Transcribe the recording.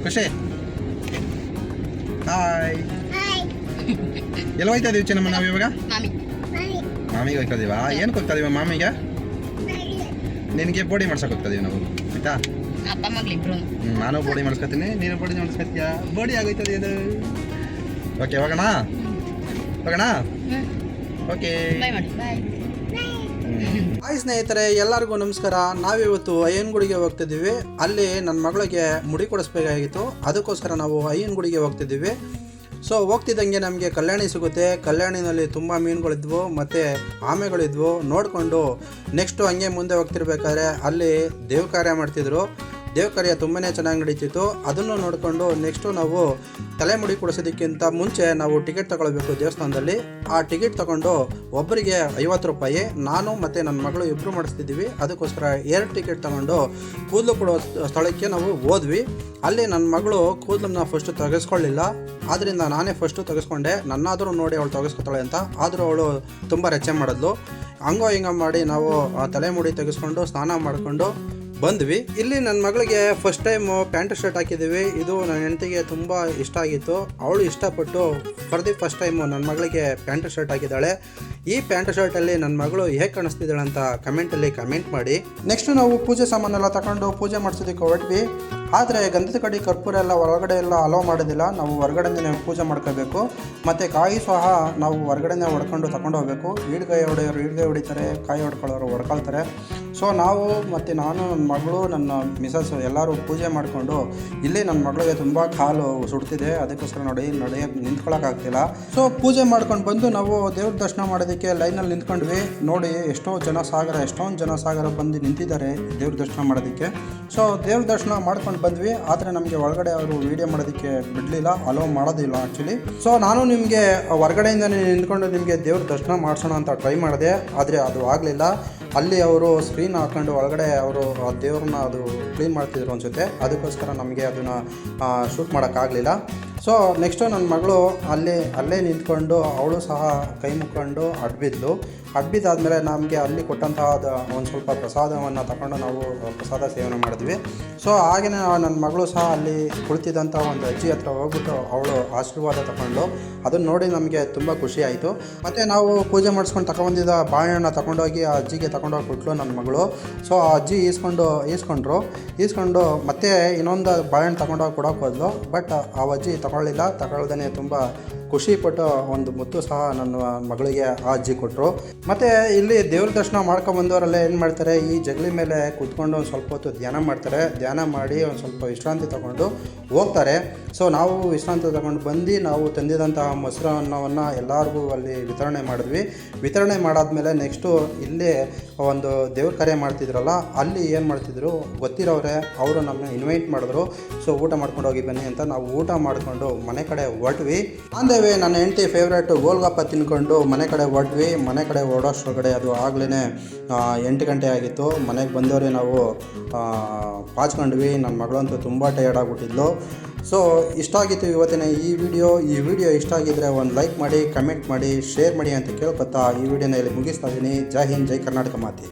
ಖುಷಿ ಹಾಯ್ ಎಲ್ಲ ಹೋಯ್ತಾ ಇದೀವಿ ಚಿನ್ನಮ್ಮ ನಾವು ಇವಾಗ ಮಾಮಿಗೆ ಹೋಗ್ತಾ ಇದೀವಾ ಏನಕ್ಕೆ ಹೋಗ್ತಾ ಇದೀವ ಮಾಮಿಗೆ ನಿನಗೆ ಬೋಡಿ ಮಾಡ್ಸಕ್ಕೆ ಹೋಗ್ತಾ ಇದೀವಿ ನಾವು ಆಯ್ತಾ ನಾನು ಬೋಡಿ ಮಾಡಿಸ್ಕೊತೀನಿ ನೀನು ಬೋಡಿ ಮಾಡಿಸ್ಕೊತೀಯಾ ಬೋಡಿ ಆಗೋಯ್ತದೆ ಇದು ಓಕೆ ಹೋಗೋಣ ಓಕೆ ಹಾಯ್ ಸ್ನೇಹಿತರೆ, ಎಲ್ಲರಿಗೂ ನಮಸ್ಕಾರ. ನಾವಿವತ್ತು ಅಯ್ಯನಗುಡಿಗೆ ಹೋಗ್ತಿದ್ದೀವಿ. ಅಲ್ಲಿ ನನ್ನ ಮಗಳಿಗೆ ಮುಡಿ ಕೊಡಿಸ್ಬೇಕಾಗಿತ್ತು, ಅದಕ್ಕೋಸ್ಕರ ನಾವು ಅಯ್ಯನಗುಡಿಗೆ ಹೋಗ್ತಿದ್ದೀವಿ. ಸೊ ಹೋಗ್ತಿದ್ದಂಗೆ ನಮಗೆ ಕಲ್ಯಾಣಿ ಸಿಗುತ್ತೆ. ಕಲ್ಯಾಣಿನಲ್ಲಿ ತುಂಬ ಮೀನುಗಳಿದ್ವು ಮತ್ತು ಆಮೆಗಳಿದ್ವು. ನೋಡಿಕೊಂಡು ನೆಕ್ಸ್ಟು ಹಂಗೆ ಮುಂದೆ ಹೋಗ್ತಿರ್ಬೇಕಾದ್ರೆ ಅಲ್ಲಿ ದೇವ ಕಾರ್ಯ ಮಾಡ್ತಿದ್ರು. ದೇವ ಕಾರ್ಯ ತುಂಬಾ ಚೆನ್ನಾಗಿ ನಡೀತಿತ್ತು. ಅದನ್ನು ನೋಡಿಕೊಂಡು ನೆಕ್ಸ್ಟು ನಾವು ತಲೆಮುಡಿ ಕೊಡಿಸೋದಕ್ಕಿಂತ ಮುಂಚೆ ನಾವು ಟಿಕೆಟ್ ತಗೊಳ್ಬೇಕು ದೇವಸ್ಥಾನದಲ್ಲಿ. ಆ ಟಿಕೆಟ್ ತಗೊಂಡು ಒಬ್ಬರಿಗೆ 50 ರೂಪಾಯಿ, ನಾನು ಮತ್ತು ನನ್ನ ಮಗಳು ಇಬ್ಬರು ಮಾಡಿಸ್ತಿದ್ದೀವಿ. ಅದಕ್ಕೋಸ್ಕರ 2 ಟಿಕೆಟ್ ತಗೊಂಡು ಕೂದಲು ಕೊಡೋ ಸ್ಥಳಕ್ಕೆ ನಾವು ಹೋದ್ವಿ. ಅಲ್ಲಿ ನನ್ನ ಮಗಳು ಕೂದಲನ್ನ ಫಸ್ಟು ತೆಗೆಸ್ಕೊಳ್ಳಿಲ್ಲ, ಆದ್ದರಿಂದ ನಾನೇ ಫಸ್ಟು ತೆಗೆಸ್ಕೊಂಡೆ. ನನ್ನಾದರೂ ನೋಡಿ ಅವಳು ತೆಗೆಸ್ಕೊತಾಳೆ ಅಂತ. ಆದರೂ ಅವಳು ತುಂಬ ರೆಚ್ಚೆ ಮಾಡಿದ್ಲು. ಹಂಗೋ ಹಿಂಗ ಮಾಡಿ ನಾವು ಆ ತಲೆಮುಡಿ ತೆಗೆಸ್ಕೊಂಡು ಸ್ನಾನ ಮಾಡಿಕೊಂಡು ಬಂದ್ವಿ. ಇಲ್ಲಿ ನನ್ನ ಮಗಳಿಗೆ ಫಸ್ಟ್ ಟೈಮು ಪ್ಯಾಂಟ್ ಶರ್ಟ್ ಹಾಕಿದ್ದೀವಿ. ಇದು ನನ್ನ ಹೆಂಡತಿಗೆ ತುಂಬ ಇಷ್ಟ ಆಗಿತ್ತು. ಅವಳು ಇಷ್ಟಪಟ್ಟು ಫಾರ್ ದಿ ಫಸ್ಟ್ ಟೈಮು ನನ್ನ ಮಗಳಿಗೆ ಪ್ಯಾಂಟ್ ಶರ್ಟ್ ಹಾಕಿದ್ದಾಳೆ. ಈ ಪ್ಯಾಂಟ್ ಶರ್ಟಲ್ಲಿ ನನ್ನ ಮಗಳು ಹೇಗೆ ಕಾಣಿಸ್ತಿದ್ದಾಳೆ ಅಂತ ಕಮೆಂಟಲ್ಲಿ ಕಮೆಂಟ್ ಮಾಡಿ. ನೆಕ್ಸ್ಟು ನಾವು ಪೂಜೆ ಸಾಮಾನೆಲ್ಲ ತಗೊಂಡು ಪೂಜೆ ಮಾಡಿಸೋದಕ್ಕೆ ಹೊರಟ್ವಿ. ಆದರೆ ಗಂಧದ ಕಡ್ಡಿ ಕರ್ಪೂರ ಎಲ್ಲ ಒಳಗಡೆ ಎಲ್ಲ ಅಲೋ ಮಾಡೋದಿಲ್ಲ. ನಾವು ಹೊರಗಡೆನೇ ಪೂಜೆ ಮಾಡ್ಕೋಬೇಕು. ಮತ್ತು ಕಾಯಿ ಸಹ ನಾವು ಹೊರಗಡೆನೇ ಹೊಡ್ಕೊಂಡು ತಗೊಂಡು ಹೋಗಬೇಕು. ಈಡ್ಗಾಯಿ ಹೊಡೆಯೋರು ಈಡ್ಗಾಯಿ ಹೊಡಿತಾರೆ, ಕಾಯಿ ಹೊಡ್ಕೊಳ್ಳೋರು ಹೊಡ್ಕೊಳ್ತಾರೆ. ಸೊ ನಾವು ಮತ್ತು ನಾನು, ನನ್ನ ಮಗಳು, ನನ್ನ ಮಿಸಸ್ ಎಲ್ಲರೂ ಪೂಜೆ ಮಾಡಿಕೊಂಡು ಇಲ್ಲಿ ನನ್ನ ಮಗಳಿಗೆ ತುಂಬ ಕಾಲು ಸುಡ್ತಿದೆ. ಅದಕ್ಕೋಸ್ಕರ ನಡೆಯೋಕ್ಕೆ ನಿಂತ್ಕೊಳ್ಳೋಕ್ಕಾಗ್ತಿಲ್ಲ. ಸೊ ಪೂಜೆ ಮಾಡ್ಕೊಂಡು ಬಂದು ನಾವು ದೇವ್ರ ದರ್ಶನ ಮಾಡೋದಕ್ಕೆ ಲೈನಲ್ಲಿ ನಿಂತ್ಕೊಂಡ್ವಿ. ನೋಡಿ ಎಷ್ಟೊಂದು ಜನ ಸಾಗರ ಬಂದು ನಿಂತಿದ್ದಾರೆ ದೇವ್ರ ದರ್ಶನ ಮಾಡೋದಕ್ಕೆ. ಸೊ ದೇವ್ರ ದರ್ಶನ ಮಾಡ್ಕೊಂಡು ಬಂದ್ವಿ. ಆದರೆ ನಮಗೆ ಒಳಗಡೆ ಅವರು ವೀಡಿಯೋ ಮಾಡೋದಕ್ಕೆ ಬಿಡಲಿಲ್ಲ, ಅಲೋ ಮಾಡೋದಿಲ್ಲ ಆ್ಯಕ್ಚುಲಿ. ಸೊ ನಾನು ನಿಮಗೆ ಹೊರಗಡೆಯಿಂದನೇ ನಿಂತ್ಕೊಂಡು ನಿಮಗೆ ದೇವ್ರ ದರ್ಶನ ಮಾಡಿಸೋಣ ಅಂತ ಟ್ರೈ ಮಾಡಿದೆ, ಆದರೆ ಅದು ಆಗಲಿಲ್ಲ. ಅಲ್ಲಿ ಅವರು ಸ್ಕ್ರೀನ್ ಹಾಕೊಂಡು ಒಳಗಡೆ ಅವರು ದೇವ್ರನ್ನ ಅದು ಕ್ಲೀನ್ ಮಾಡ್ತಿದ್ರು ಅನಿಸುತ್ತೆ. ಅದಕ್ಕೋಸ್ಕರ ನಮಗೆ ಅದನ್ನು ಶೂಟ್ ಮಾಡೋಕ್ಕಾಗಲಿಲ್ಲ. ಸೊ ನೆಕ್ಸ್ಟು ನನ್ನ ಮಗಳು ಅಲ್ಲೇ ನಿಂತ್ಕೊಂಡು ಅವಳು ಸಹ ಕೈ ಮುಕ್ಕೊಂಡು ಅಡ್ಬಿದ್ದಾದಮೇಲೆ ನಮಗೆ ಅಲ್ಲಿ ಕೊಟ್ಟಂತಹ ಒಂದು ಸ್ವಲ್ಪ ಪ್ರಸಾದವನ್ನು ತಗೊಂಡು ನಾವು ಪ್ರಸಾದ ಸೇವನೆ ಮಾಡಿದ್ವಿ. ಸೊ ಹಾಗೆಯೇ ನನ್ನ ಮಗಳು ಸಹ ಅಲ್ಲಿ ಕುಳಿತಿದ್ದಂಥ ಒಂದು ಅಜ್ಜಿ ಹತ್ರ ಹೋಗ್ಬಿಟ್ಟು ಅವಳು ಆಶೀರ್ವಾದ ತಗೊಂಡು ಅದನ್ನು ನೋಡಿ ನಮಗೆ ತುಂಬ ಖುಷಿ ಆಯಿತು. ಮತ್ತು ನಾವು ಪೂಜೆ ಮಾಡಿಸ್ಕೊಂಡು ತಗೊಂಡಿದ್ದ ಬಾಳೆಹಣ್ಣು ತಗೊಂಡೋಗಿ ಆ ಅಜ್ಜಿಗೆ ತಗೊಂಡೋಗಿ ಕೊಟ್ಟಳು ನನ್ನ ಮಗಳು. ಸೊ ಆ ಅಜ್ಜಿ ಈಸ್ಕೊಂಡು ಮತ್ತೆ ಇನ್ನೊಂದು ಬಾಳೆಹಣ್ಣು ತಗೊಂಡೋಗಿ ಕೊಡೋಕೆ ಹೋದ್ಲು. ಬಟ್ ಆ ಅಜ್ಜಿ ತಗೊಳ್ದೇ ತುಂಬ ಖುಷಿಪಟ್ಟು ಒಂದು ಮುತ್ತು ಸಹ ನನ್ನ ಮಗಳಿಗೆ ಆ ಅಜ್ಜಿ ಕೊಟ್ಟರು. ಮತ್ತು ಇಲ್ಲಿ ದೇವ್ರ ದರ್ಶನ ಮಾಡ್ಕೊಂಬಂದವರೆಲ್ಲ ಏನು ಮಾಡ್ತಾರೆ, ಈ ಜಗಲಿ ಮೇಲೆ ಕೂತ್ಕೊಂಡು ಒಂದು ಸ್ವಲ್ಪ ಹೊತ್ತು ಧ್ಯಾನ ಮಾಡ್ತಾರೆ. ಧ್ಯಾನ ಮಾಡಿ ಒಂದು ಸ್ವಲ್ಪ ವಿಶ್ರಾಂತಿ ತಗೊಂಡು ಹೋಗ್ತಾರೆ. ಸೊ ನಾವು ವಿಶ್ರಾಂತಿ ತಗೊಂಡು ಬಂದು ನಾವು ತಂದಿದಂತಹ ಮೊಸರನ್ನವನ್ನು ಎಲ್ಲರಿಗೂ ಅಲ್ಲಿ ವಿತರಣೆ ಮಾಡಿದ್ವಿ. ವಿತರಣೆ ಮಾಡಾದ್ಮೇಲೆ ನೆಕ್ಸ್ಟು ಇಲ್ಲಿ ಒಂದು ದೇವ್ರ ಕಾರ್ಯ ಮಾಡ್ತಿದ್ರಲ್ಲ, ಅಲ್ಲಿ ಏನು ಮಾಡ್ತಿದ್ರು ಗೊತ್ತಿರೋರೆ, ಅವರು ನಮ್ಮನ್ನ ಇನ್ವೈಟ್ ಮಾಡಿದ್ರು. ಸೊ ಊಟ ಮಾಡ್ಕೊಂಡು ಹೋಗಿ ಬನ್ನಿ ಅಂತ ನಾವು ಊಟ ಮಾಡಿಕೊಂಡು ಮನೆ ಕಡೆ ಹೊರಟ್ವಿ. ಅಂದೇವೆ ನನ್ನ ಹೆಂಡತಿ ಫೇವ್ರೇಟ್ ಗೋಲ್ಗಪ್ಪ ತಿನ್ಕೊಂಡು ಮನೆ ಕಡೆ ಹೊರಡೋಷ್ಟೊಳಗಡೆ ಅದು ಆಗಲೇ 8 ಗಂಟೆ ಆಗಿತ್ತು. ಮನೆಗೆ ಬಂದವರೇ ನಾವು ಪಾಚ್ಕೊಂಡ್ವಿ. ನನ್ನ ಮಗಳಂತೂ ತುಂಬ ಟಯರ್ಡ್ ಆಗಿಬಿಟ್ಟಿದ್ಲು. ಸೊ ಇಷ್ಟ ಆಗಿತ್ತು ಇವತ್ತಿನ ಈ ವಿಡಿಯೋ ಇಷ್ಟ ಆಗಿದ್ದರೆ ಒಂದು ಲೈಕ್ ಮಾಡಿ, ಕಮೆಂಟ್ ಮಾಡಿ, ಶೇರ್ ಮಾಡಿ ಅಂತ ಕೇಳ್ಕೊತಾ ಈ ವಿಡಿಯೋನ ಇಲ್ಲಿ ಮುಗಿಸ್ತಾ ಇದ್ದೀನಿ. ಜೈ ಹಿಂದ್, ಜೈ ಕರ್ನಾಟಕ ಮಾತೆ.